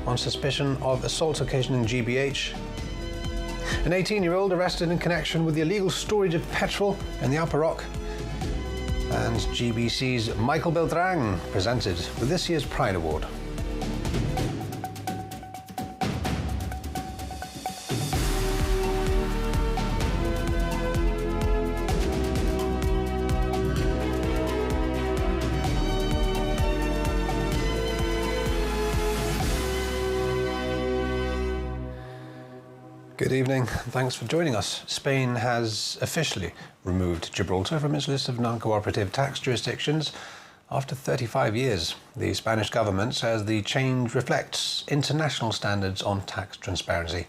on suspicion of assault occasioning GBH. An 18-year-old arrested in connection with the illegal storage of petrol in the Upper Rock. And GBC's Michael Beltrán presented with this year's Pride Award. Good evening, thanks for joining us. Spain has officially removed Gibraltar from its list of non-cooperative tax jurisdictions after 35 years. The Spanish government says the change reflects international standards on tax transparency.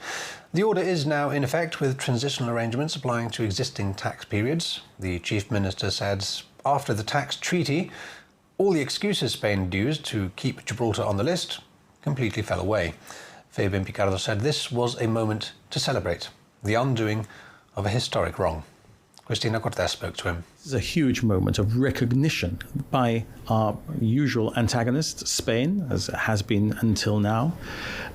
The order is now in effect with transitional arrangements applying to existing tax periods. The chief minister says after the tax treaty, all the excuses Spain used to keep Gibraltar on the list completely fell away. Fabian Picardo said this was a moment to celebrate the undoing of a historic wrong. Cristina Cortés spoke to him. This is a huge moment of recognition by our usual antagonist, Spain, as it has been until now,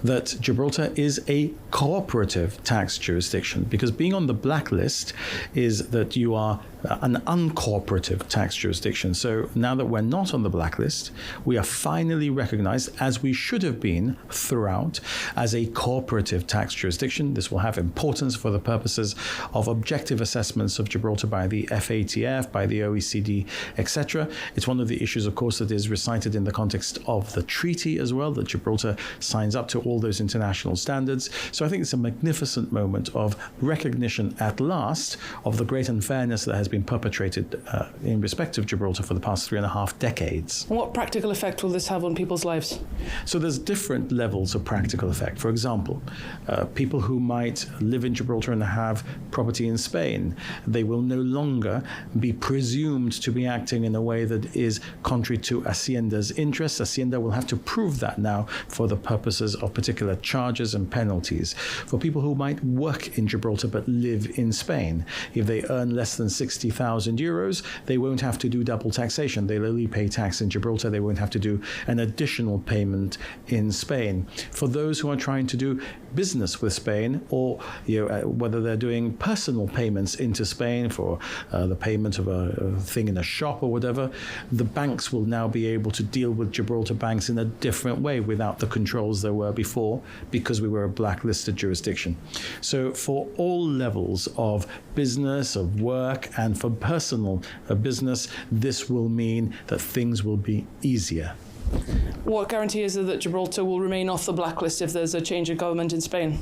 that Gibraltar is a cooperative tax jurisdiction, because being on the blacklist is that you are an uncooperative tax jurisdiction. So now that we're not on the blacklist, we are finally recognized, as we should have been throughout, as a cooperative tax jurisdiction. This will have importance for the purposes of objective assessments of Gibraltar by the FATF, by the OECD, etc. It's one of the issues, of course, that is recited in the context of the treaty as well, that Gibraltar signs up to all those international standards. So I think it's a magnificent moment of recognition at last of the great unfairness that has been perpetrated in respect of Gibraltar for the past 3.5 decades. What practical effect will this have on people's lives? So there's different levels of practical effect. For example, people who might live in Gibraltar and have property in Spain, they will no longer be presumed to be acting in a way that is contrary to Hacienda's interests. Hacienda will have to prove that now for the purposes of particular charges and penalties. For people who might work in Gibraltar but live in Spain, if they earn less than 60,000 euros, they won't have to do double taxation. They'll only pay tax in Gibraltar. They won't have to do an additional payment in Spain. For those who are trying to do business with Spain, or whether they're doing personal payments into Spain for the payment of a thing in a shop or whatever, the banks will now be able to deal with Gibraltar banks in a different way without the controls there were before, because we were a blacklisted jurisdiction. So for all levels of business, of work, and for personal business, this will mean that things will be easier. What guarantee is there that Gibraltar will remain off the blacklist if there's a change of government in Spain?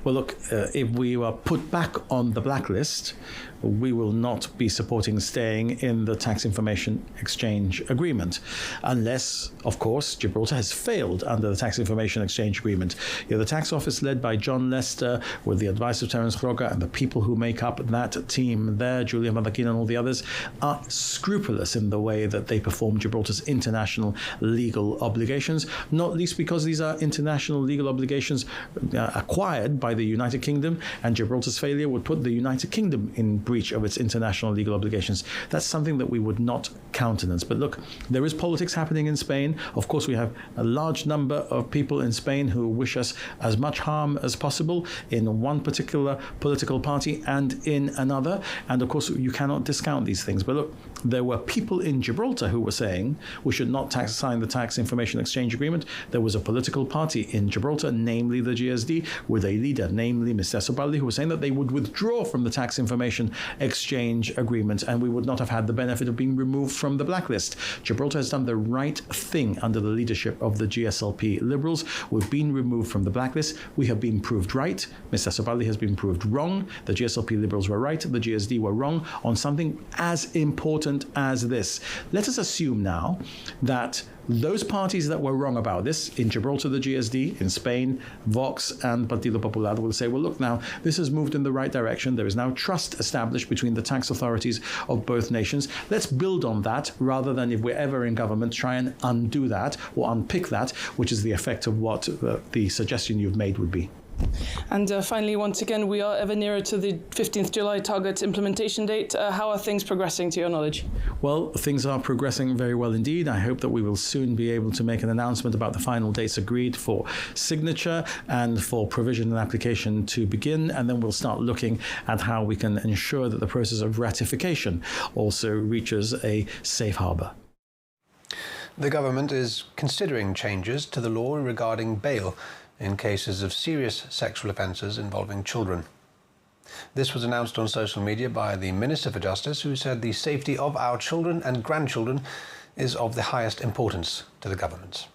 Well, look, if we were put back on the blacklist, we will not be supporting staying in the tax information exchange agreement, unless, of course, Gibraltar has failed under the tax information exchange agreement. The tax office led by John Lester, with the advice of Terence Roca, and the people who make up that team there, Julia Madaquina and all the others, are scrupulous in the way that they perform Gibraltar's international legal obligations, not least because these are international legal obligations acquired by the United Kingdom, and Gibraltar's failure would put the United Kingdom in breach of its international legal obligations. That's something that we would not countenance. But look, there is politics happening in Spain. Of course, we have a large number of people in Spain who wish us as much harm as possible in one particular political party and in another. And of course, you cannot discount these things. But look, there were people in Gibraltar who were saying we should not sign the tax information exchange agreement. There was a political party in Gibraltar, namely the GSD, with a leader, namely Mr. Sobaldi, who was saying that they would withdraw from the tax information exchange agreement, and we would not have had the benefit of being removed from the blacklist. Gibraltar has done the right thing under the leadership of the GSLP Liberals. We've been removed from the blacklist. We have been proved right. Mr. Sobaldi has been proved wrong. The GSLP Liberals were right. The GSD were wrong on something as important as this. Let us assume now that those parties that were wrong about this, in Gibraltar, the GSD, in Spain, Vox and Partido Popular, will say, well, look, now this has moved in the right direction. There is now trust established between the tax authorities of both nations. Let's build on that rather than, if we're ever in government, try and undo that or unpick that, which is the effect of what the suggestion you've made would be. And finally, once again, we are ever nearer to the 15th July target implementation date. How are things progressing to your knowledge? Well, things are progressing very well indeed. I hope that we will soon be able to make an announcement about the final dates agreed for signature and for provision and application to begin, and then we'll start looking at how we can ensure that the process of ratification also reaches a safe harbour. The government is considering changes to the law regarding bail in cases of serious sexual offences involving children. This was announced on social media by the Minister for Justice, who said the safety of our children and grandchildren is of the highest importance to the government.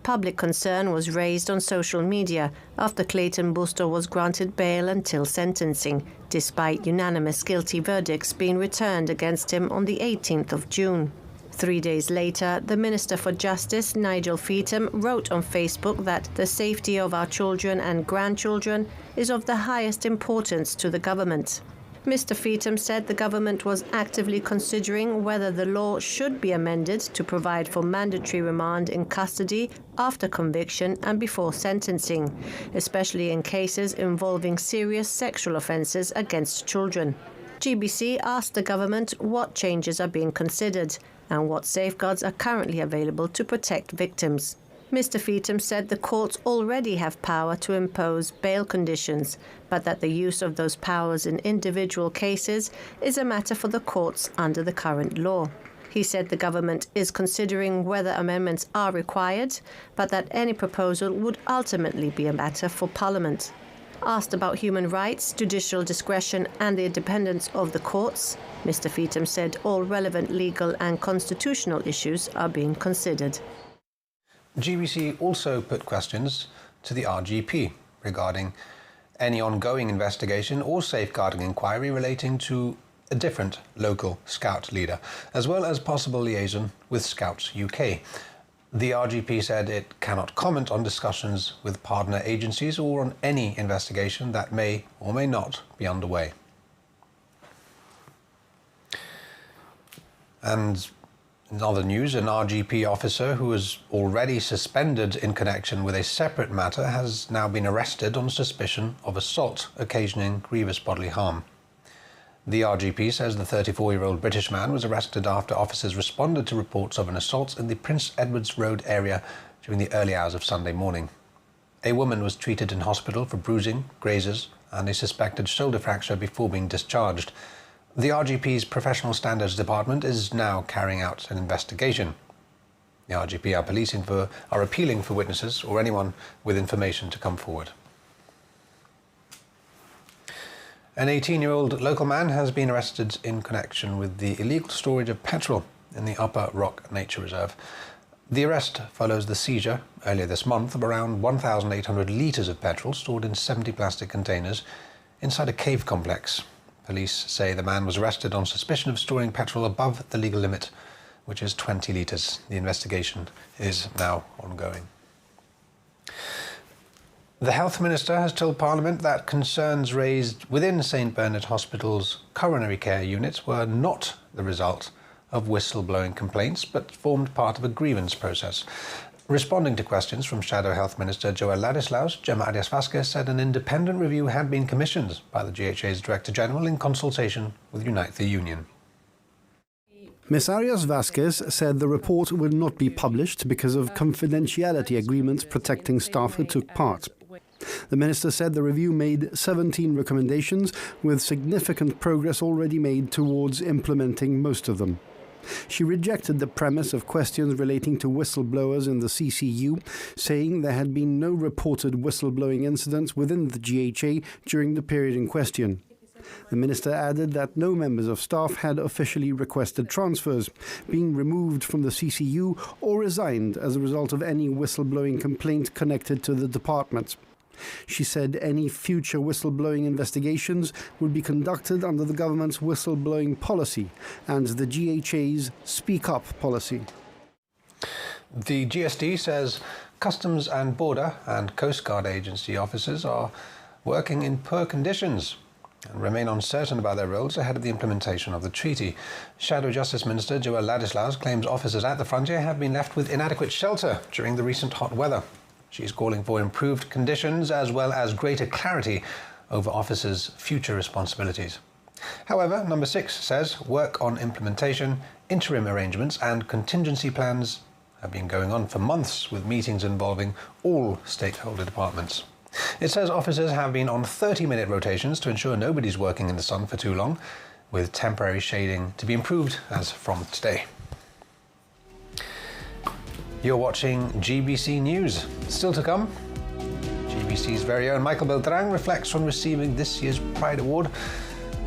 Public concern was raised on social media after Clayton Busto was granted bail until sentencing, despite unanimous guilty verdicts being returned against him on the 18th of June. 3 days later, the Minister for Justice, Nigel Feetham, wrote on Facebook that the safety of our children and grandchildren is of the highest importance to the government. Mr. Feetham said the government was actively considering whether the law should be amended to provide for mandatory remand in custody after conviction and before sentencing, especially in cases involving serious sexual offences against children. GBC asked the government what changes are being considered and what safeguards are currently available to protect victims. Mr. Feetham said the courts already have power to impose bail conditions, but that the use of those powers in individual cases is a matter for the courts under the current law. He said the government is considering whether amendments are required, but that any proposal would ultimately be a matter for Parliament. Asked about human rights, judicial discretion and the independence of the courts, Mr. Feetham said all relevant legal and constitutional issues are being considered. GBC also put questions to the RGP regarding any ongoing investigation or safeguarding inquiry relating to a different local Scout leader, as well as possible liaison with Scouts UK. The RGP said it cannot comment on discussions with partner agencies or on any investigation that may or may not be underway. And in other news, an RGP officer who was already suspended in connection with a separate matter has now been arrested on suspicion of assault occasioning grievous bodily harm. The RGP says the 34-year-old British man was arrested after officers responded to reports of an assault in the Prince Edward's Road area during the early hours of Sunday morning. A woman was treated in hospital for bruising, grazes and a suspected shoulder fracture before being discharged. The RGP's Professional Standards Department is now carrying out an investigation. The RGP are appealing for witnesses or anyone with information to come forward. An 18-year-old local man has been arrested in connection with the illegal storage of petrol in the Upper Rock Nature Reserve. The arrest follows the seizure earlier this month of around 1,800 litres of petrol stored in 70 plastic containers inside a cave complex. Police say the man was arrested on suspicion of storing petrol above the legal limit, which is 20 litres. The investigation is now ongoing. The Health Minister has told Parliament that concerns raised within St Bernard Hospital's coronary care unit were not the result of whistleblowing complaints, but formed part of a grievance process. Responding to questions from Shadow Health Minister Joel Ladislaus, Gemma Arias-Vásquez said an independent review had been commissioned by the GHA's Director General in consultation with Unite the Union. Ms. Arias-Vásquez said the report will not be published because of confidentiality agreements protecting staff who took part. The minister said the review made 17 recommendations, with significant progress already made towards implementing most of them. She rejected the premise of questions relating to whistleblowers in the CCU, saying there had been no reported whistleblowing incidents within the GHA during the period in question. The minister added that no members of staff had officially requested transfers, being removed from the CCU or resigned as a result of any whistleblowing complaint connected to the department. She said any future whistleblowing investigations would be conducted under the government's whistleblowing policy and the GHA's Speak Up policy. The GSD says Customs and Border and Coast Guard Agency officers are working in poor conditions and remain uncertain about their roles ahead of the implementation of the treaty. Shadow Justice Minister Joel Ladislaus claims officers at the frontier have been left with inadequate shelter during the recent hot weather. She's calling for improved conditions as well as greater clarity over officers' future responsibilities. However, number 6 says work on implementation, interim arrangements and contingency plans have been going on for months with meetings involving all stakeholder departments. It says officers have been on 30-minute rotations to ensure nobody's working in the sun for too long, with temporary shading to be improved as from today. You're watching GBC News. Still to come, GBC's very own Michael Beltrán reflects on receiving this year's Pride Award,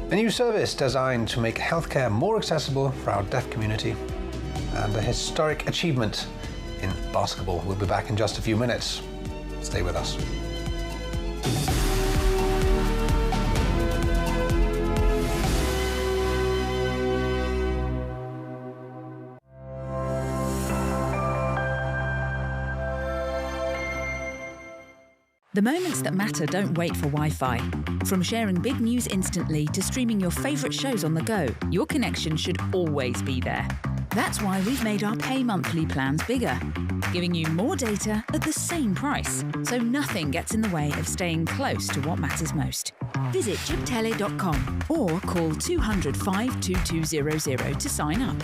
a new service designed to make healthcare more accessible for our deaf community, and a historic achievement in basketball. We'll be back in just a few minutes. Stay with us. The moments that matter don't wait for Wi-Fi. From sharing big news instantly to streaming your favourite shows on the go, your connection should always be there. That's why we've made our pay monthly plans bigger, giving you more data at the same price, so nothing gets in the way of staying close to what matters most. Visit jibtele.com or call 200 52200 to sign up.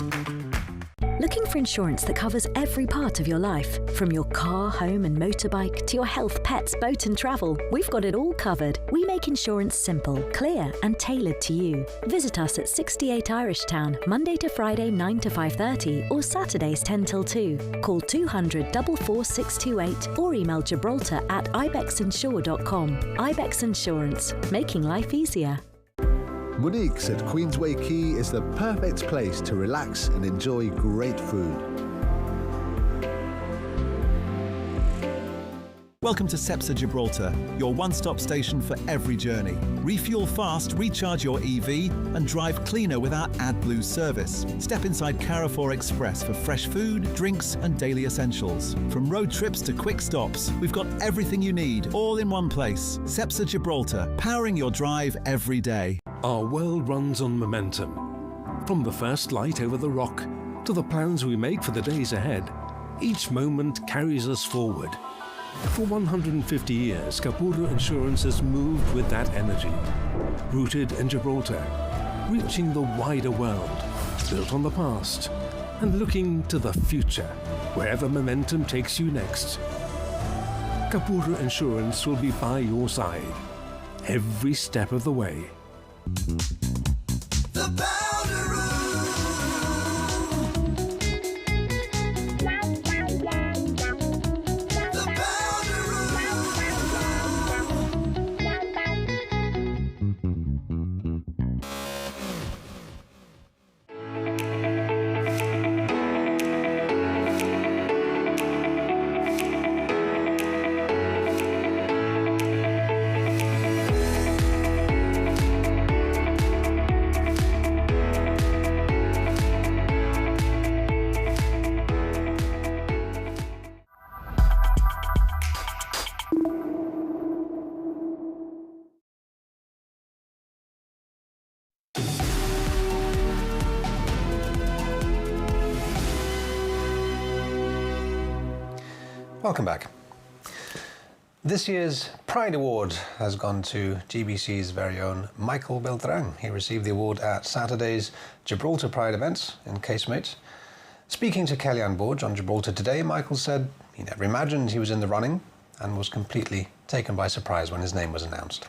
Looking for insurance that covers every part of your life? From your car, home and motorbike to your health, pets, boat and travel, we've got it all covered. We make insurance simple, clear and tailored to you. Visit us at 68 Irish Town, Monday to Friday 9 to 5:30 or Saturdays 10 till 2. Call 200 44628 or email gibraltar@ibexinsure.com. Ibex Insurance, making life easier. Monique's at Queensway Quay is the perfect place to relax and enjoy great food. Welcome to SEPSA Gibraltar, your one-stop station for every journey. Refuel fast, recharge your EV and drive cleaner with our AdBlue service. Step inside Carrefour Express for fresh food, drinks and daily essentials. From road trips to quick stops, we've got everything you need, all in one place. SEPSA Gibraltar, powering your drive every day. Our world runs on momentum. From the first light over the rock to the plans we make for the days ahead, each moment carries us forward. For 150 years, Capura Insurance has moved with that energy. Rooted in Gibraltar, reaching the wider world, built on the past, and looking to the future, wherever momentum takes you next. Capura Insurance will be by your side, every step of the way. The powder room. The powder room. Welcome back. This year's Pride Award has gone to GBC's very own Michael Beltrán. He received the award at Saturday's Gibraltar Pride events in Casemate. Speaking to Kellyanne Borge on Gibraltar Today, Michael said he never imagined he was in the running and was completely taken by surprise when his name was announced.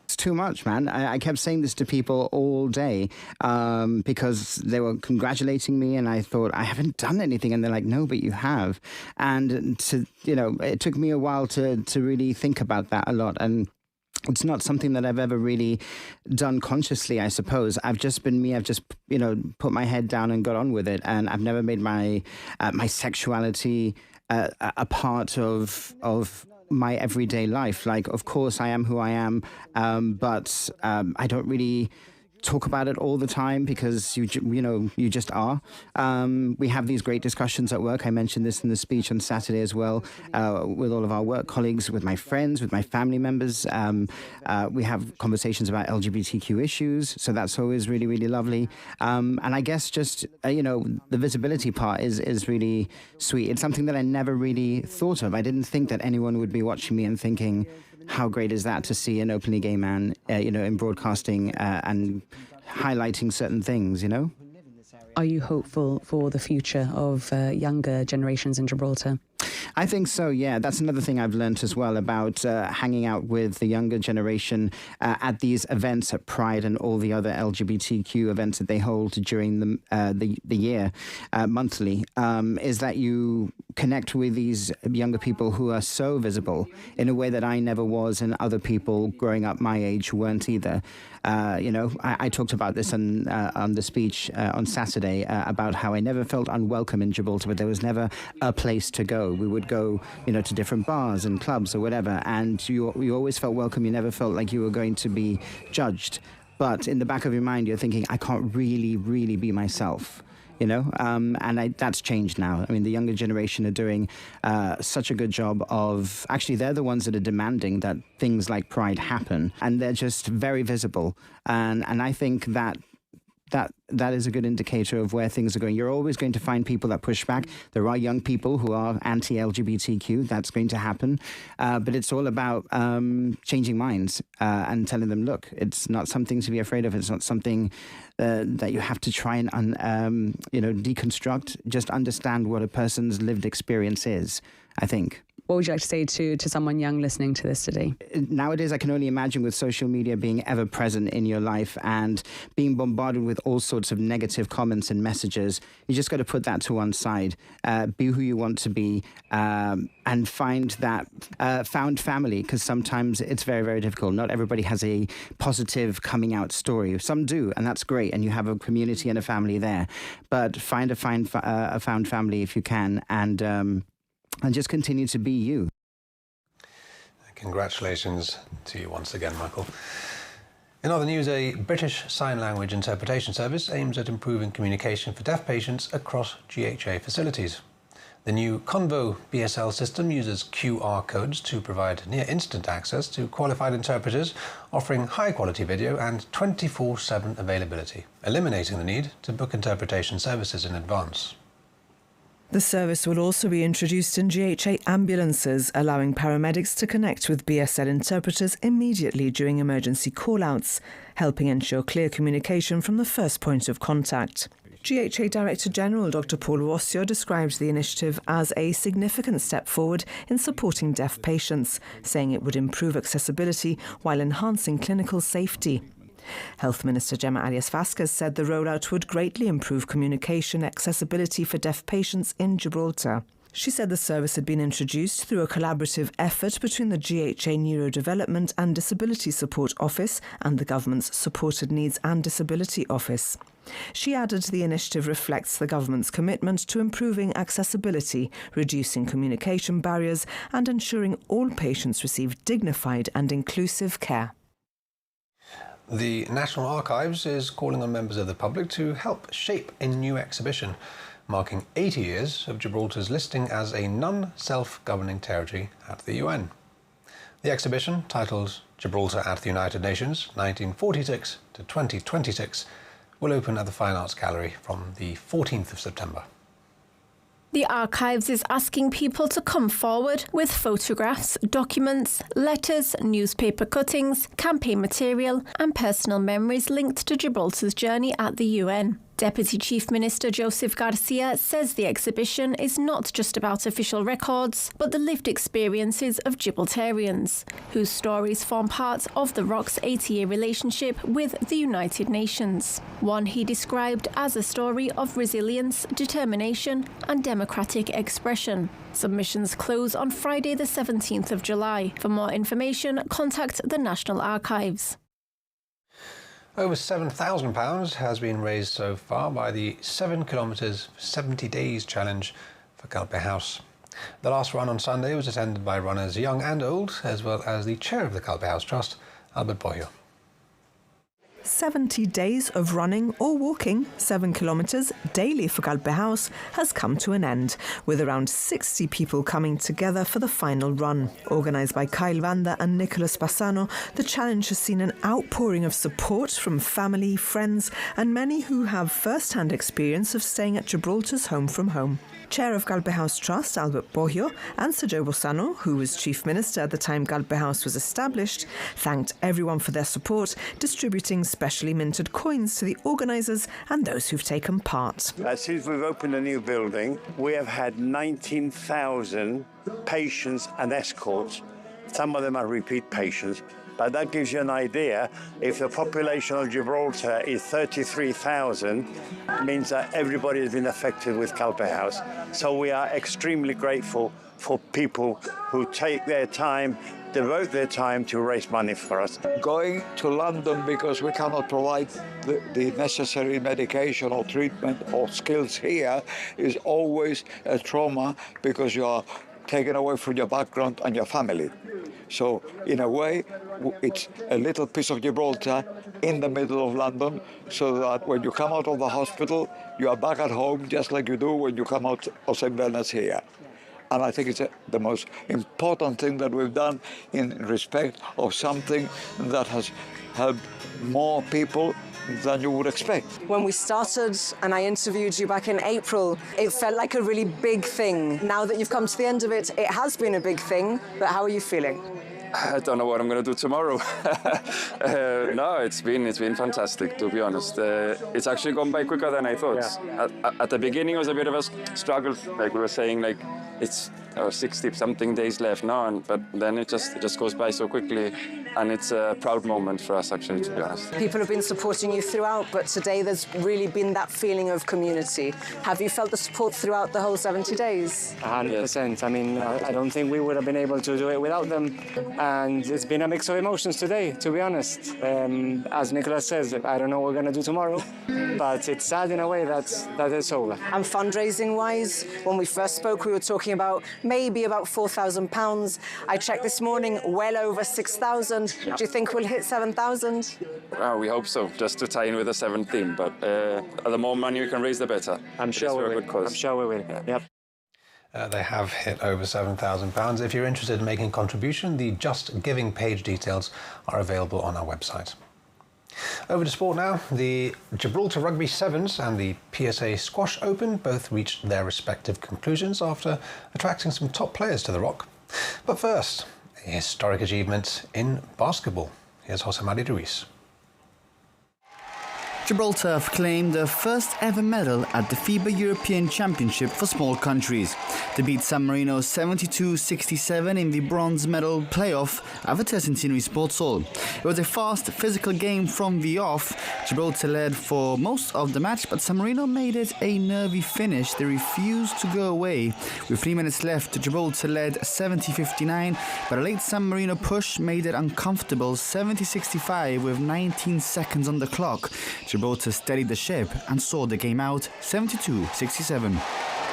It's too much, man. I kept saying this to people all day because they were congratulating me and I thought, I haven't done anything. And they're like, no, but you have. And, it took me a while to really think about that a lot. And it's not something that I've ever really done consciously, I suppose. I've just been me. I've just, put my head down and got on with it. And I've never made my sexuality a part of my everyday life. Like, of course, I am who I am, but I don't really talk about it all the time because you just are. We have these great discussions at work. I mentioned this in the speech on Saturday as well, with all of our work colleagues, with my friends, with my family members. We have conversations about LGBTQ issues, so that's always really, really lovely. And I guess just, the visibility part is really sweet. It's something that I never really thought of. I didn't think that anyone would be watching me and thinking, how great is that to see an openly gay man, in broadcasting and highlighting certain things, Are you hopeful for the future of younger generations in Gibraltar? I think so, yeah. That's another thing I've learnt as well about hanging out with the younger generation at these events at Pride and all the other LGBTQ events that they hold during the year, monthly, is that you connect with these younger people who are so visible in a way that I never was, and other people growing up my age weren't either. I talked about this on the speech on Saturday about how I never felt unwelcome in Gibraltar, but there was never a place to go. We would go, to different bars and clubs or whatever, and you always felt welcome. You never felt like you were going to be judged. But in the back of your mind, you're thinking, I can't really, really be myself. That's changed now. I mean, the younger generation are doing such a good job of, actually, they're the ones that are demanding that things like Pride happen, and they're just very visible. And I think that is a good indicator of where things are going. You're always going to find people that push back. There are young people who are anti-LGBTQ. That's going to happen. But it's all about changing minds and telling them, look, it's not something to be afraid of. It's not something that you have to try and deconstruct. Just understand what a person's lived experience is, I think. What would you like to say to someone young listening to this today? Nowadays, I can only imagine with social media being ever present in your life and being bombarded with all sorts of negative comments and messages, you just got to put that to one side. Be who you want to be and find that found family, because sometimes it's very, very difficult. Not everybody has a positive coming out story. Some do, and that's great, and you have a community and a family there. But find a found family if you can, and just continue to be you. Congratulations to you once again, Michael. In other news, a British Sign Language interpretation service aims at improving communication for deaf patients across GHA facilities. The new Convo BSL system uses QR codes to provide near-instant access to qualified interpreters, offering high-quality video and 24/7 availability, eliminating the need to book interpretation services in advance. The service will also be introduced in GHA ambulances, allowing paramedics to connect with BSL interpreters immediately during emergency call-outs, helping ensure clear communication from the first point of contact. GHA Director General Dr. Paul Rossio described the initiative as a significant step forward in supporting deaf patients, saying it would improve accessibility while enhancing clinical safety. Health Minister Gemma Arias-Vasquez said the rollout would greatly improve communication accessibility for deaf patients in Gibraltar. She said the service had been introduced through a collaborative effort between the GHA Neurodevelopment and Disability Support Office and the government's Supported Needs and Disability Office. She added the initiative reflects the government's commitment to improving accessibility, reducing communication barriers and ensuring all patients receive dignified and inclusive care. The National Archives is calling on members of the public to help shape a new exhibition marking 80 years of Gibraltar's listing as a non-self-governing territory at the UN. The exhibition, titled Gibraltar at the United Nations 1946 to 2026, will open at the Fine Arts Gallery from the 14th of September. The Archives is asking people to come forward with photographs, documents, letters, newspaper cuttings, campaign material and personal memories linked to Gibraltar's journey at the UN. Deputy Chief Minister Joseph Garcia says the exhibition is not just about official records, but the lived experiences of Gibraltarians, whose stories form part of the ROC's 80-year relationship with the United Nations. One he described as a story of resilience, determination and democratic expression. Submissions close on Friday the 17th of July. For more information, contact the National Archives. Over £7,000 has been raised so far by the 7 kilometres 70 days challenge for Calpe House. The last run on Sunday was attended by runners young and old, as well as the chair of the Calpe House Trust, Albert Boyo. 70 days of running or walking 7 kilometres daily for Galbehaus has come to an end, with around 60 people coming together for the final run. Organised by Kyle Vanda and Nicolas Bassano, the challenge has seen an outpouring of support from family, friends and many who have first-hand experience of staying at Gibraltar's home from home. Chair of Galbehaus Trust, Albert Boggio, and Sergio Bossano, who was Chief Minister at the time Galbehaus was established, thanked everyone for their support, distributing specially minted coins to the organisers and those who've taken part. Since we've opened a new building, we have had 19,000 patients and escorts. Some of them are repeat patients. But that gives you an idea. If the population of Gibraltar is 33,000, it means that everybody has been affected with Galbehaus. So we are extremely grateful for people who take their time, devote their time to raise money for us. Going to London because we cannot provide the necessary medication or treatment or skills here is always a trauma, because you are taken away from your background and your family. So, in a way, it's a little piece of Gibraltar in the middle of London, so that when you come out of the hospital, you are back at home just like you do when you come out of St. Bernard's here. And I think it's the most important thing that we've done in respect of something that has helped more people than you would expect. When we started and I interviewed you back in April, it felt like a really big thing. Now that you've come to the end of it, it has been a big thing, but how are you feeling? I don't know what I'm going to do tomorrow. No, it's been fantastic, to be honest. It's actually gone by quicker than I thought. Yeah. At the beginning, it was a bit of a struggle. Like we were saying, like it's 60-something days left now, but then it just goes by so quickly, and it's a proud moment for us, actually, to be honest. People have been supporting you throughout, but today there's really been that feeling of community. Have you felt the support throughout the whole 70 days? 100%. I mean, I don't think we would have been able to do it without them. And it's been a mix of emotions today, to be honest. As Nicolas says, I don't know what we're going to do tomorrow, but it's sad in a way that it's over. And fundraising-wise, when we first spoke, we were talking about maybe about £4,000. I checked this morning, well over 6,000. Do you think we'll hit 7,000? We hope so, just to tie in with the 7th theme. But the more money we can raise, the better. I'm sure we will. I'm sure we will. Yep. They have hit over £7,000. If you're interested in making a contribution, the Just Giving page details are available on our website. Over to sport now. The Gibraltar Rugby Sevens and the PSA Squash Open both reached their respective conclusions after attracting some top players to the Rock. But first, a historic achievement in basketball. Here's Jose Maria Ruiz. Gibraltar have claimed their first ever medal at the FIBA European Championship for small countries. They beat San Marino 72-67 in the bronze medal playoff at the Tercentenary Sports Hall. It was a fast, physical game from the off. Gibraltar led for most of the match, but San Marino made it a nervy finish. They refused to go away. With 3 minutes left, Gibraltar led 70-59, but a late San Marino push made it uncomfortable 70-65 with 19 seconds on the clock. Gibraltar steadied the ship and saw the game out 72-67.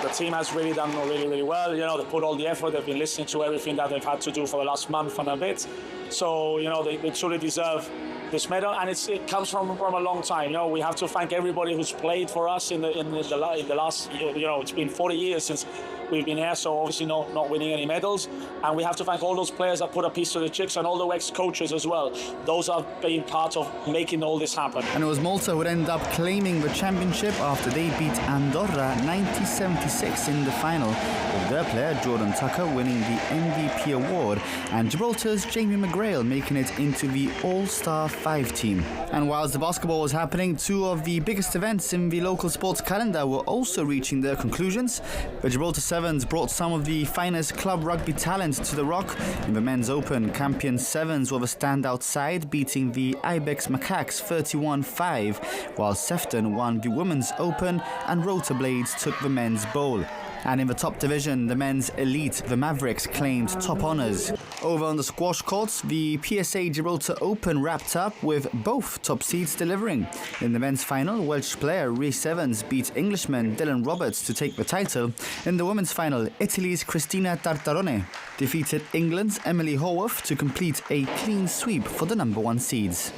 The team has really done really well. You know, they put all the effort. They've been listening to everything that they've had to do for the last month and a bit. So, you know, they truly deserve this medal, and it comes from a long time. You know, we have to thank everybody who's played for us in the last. You know, it's been 40 years since we've been here, so obviously not winning any medals. And we have to thank all those players that put a piece to the chips, and all the ex-coaches as well. Those have been part of making all this happen. And it was Malta who would end up claiming the championship after they beat Andorra 90-76 in the final, with their player Jordan Tucker winning the MVP award and Gibraltar's Jamie McGrail making it into the All-Star 5 team. And whilst the basketball was happening, two of the biggest events in the local sports calendar were also reaching their conclusions. The Gibraltar Sevens brought some of the finest club rugby talent to the Rock. In the Men's Open, Campion Sevens were the standout side, beating the Ibex Macaques 31-5, while Sefton won the Women's Open and Rotorblades took the Men's Bowl. And in the top division, the men's elite, the Mavericks, claimed top honours. Over on the squash courts, the PSA Gibraltar Open wrapped up with both top seeds delivering. In the men's final, Welsh player Rhys Evans beat Englishman Dylan Roberts to take the title. In the women's final, Italy's Cristina Tartarone defeated England's Emily Haworth to complete a clean sweep for the number 1 seeds.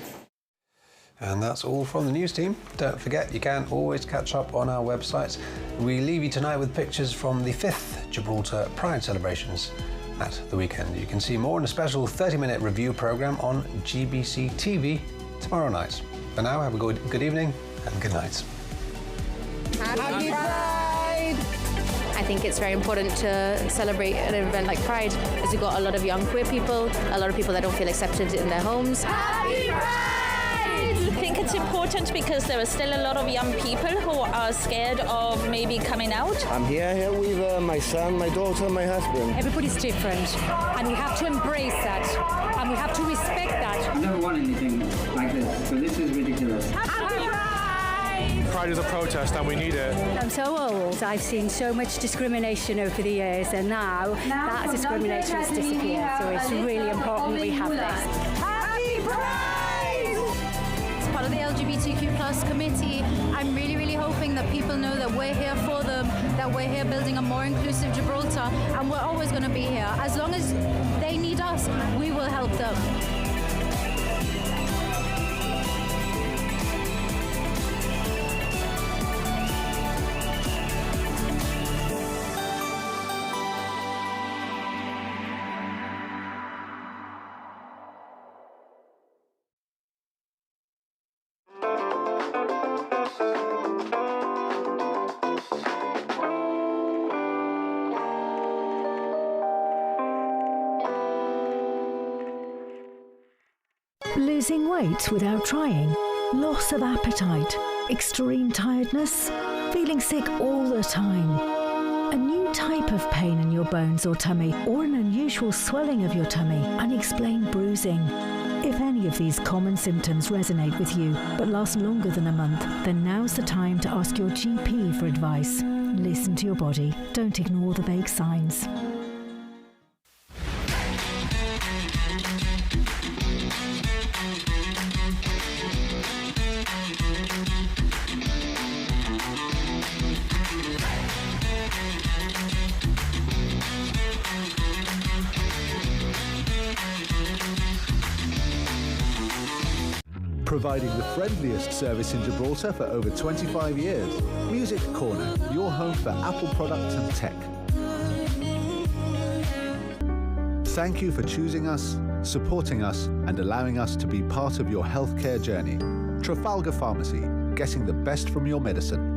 And that's all from the news team. Don't forget, you can always catch up on our website. We leave you tonight with pictures from the 5th Gibraltar Pride celebrations at the weekend. You can see more in a special 30-minute review programme on GBC TV tomorrow night. For now, have a good evening and good night. Happy Pride! I think it's very important to celebrate an event like Pride, as you've got a lot of young queer people, a lot of people that don't feel accepted in their homes. Happy Pride! I think it's important because there are still a lot of young people who are scared of maybe coming out. I'm here with my son, my daughter, my husband. Everybody's different, and we have to embrace that, and we have to respect that. I've never won anything like this, so this is ridiculous. Happy Pride! Pride is a protest and we need it. I'm so old. I've seen so much discrimination over the years, and now that discrimination has disappeared. So it's really important we have this. Happy Pride! As part of the LGBTQ plus committee, I'm really hoping that people know that we're here for them, that we're here building a more inclusive Gibraltar, and we're always going to be here. As long as they need us, we will help them. Losing weight without trying, loss of appetite, extreme tiredness, feeling sick all the time, a new type of pain in your bones or tummy, or an unusual swelling of your tummy, unexplained bruising. If any of these common symptoms resonate with you but last longer than a month, then now's the time to ask your GP for advice. Listen to your body. Don't ignore the vague signs. Providing the friendliest service in Gibraltar for over 25 years. Music Corner, your home for Apple products and tech. Thank you for choosing us, supporting us, and allowing us to be part of your healthcare journey. Trafalgar Pharmacy, getting the best from your medicine.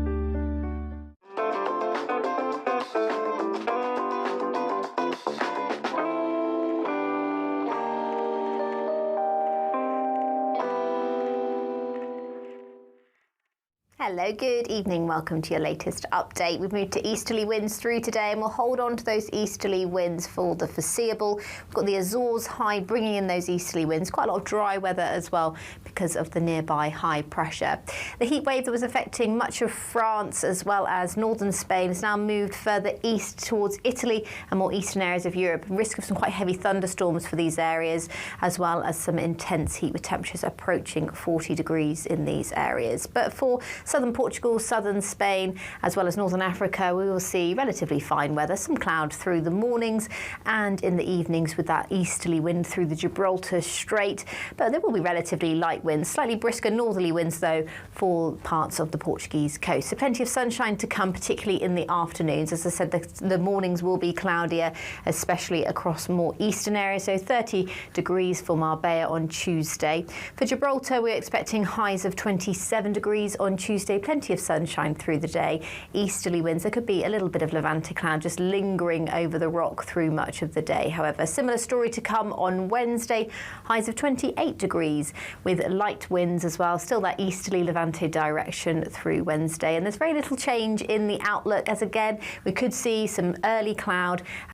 Hello, good evening. Welcome to your latest update. We've moved to easterly winds through today and we'll hold on to those easterly winds for the foreseeable. We've got the Azores high bringing in those easterly winds. Quite a lot of dry weather as well because of the nearby high pressure. The heat wave that was affecting much of France as well as northern Spain has now moved further east towards Italy and more eastern areas of Europe. Risk of some quite heavy thunderstorms for these areas as well as some intense heat with temperatures approaching 40 degrees in these areas. But for southern Portugal, southern Spain, as well as northern Africa, we will see relatively fine weather, some cloud through the mornings and in the evenings with that easterly wind through the Gibraltar Strait. But there will be relatively light winds, slightly brisker northerly winds though for parts of the Portuguese coast. So plenty of sunshine to come, particularly in the afternoons. As I said, the mornings will be cloudier, especially across more eastern areas. So 30 degrees for Marbella on Tuesday. For Gibraltar, we're expecting highs of 27 degrees on Tuesday. Plenty of sunshine through the day. Easterly winds. There could be a little bit of Levante cloud just lingering over the rock through much of the day. However, similar story to come on Wednesday. Highs of 28 degrees with light winds as well. Still that easterly Levante direction through Wednesday. And there's very little change in the outlook as again, we could see some early cloud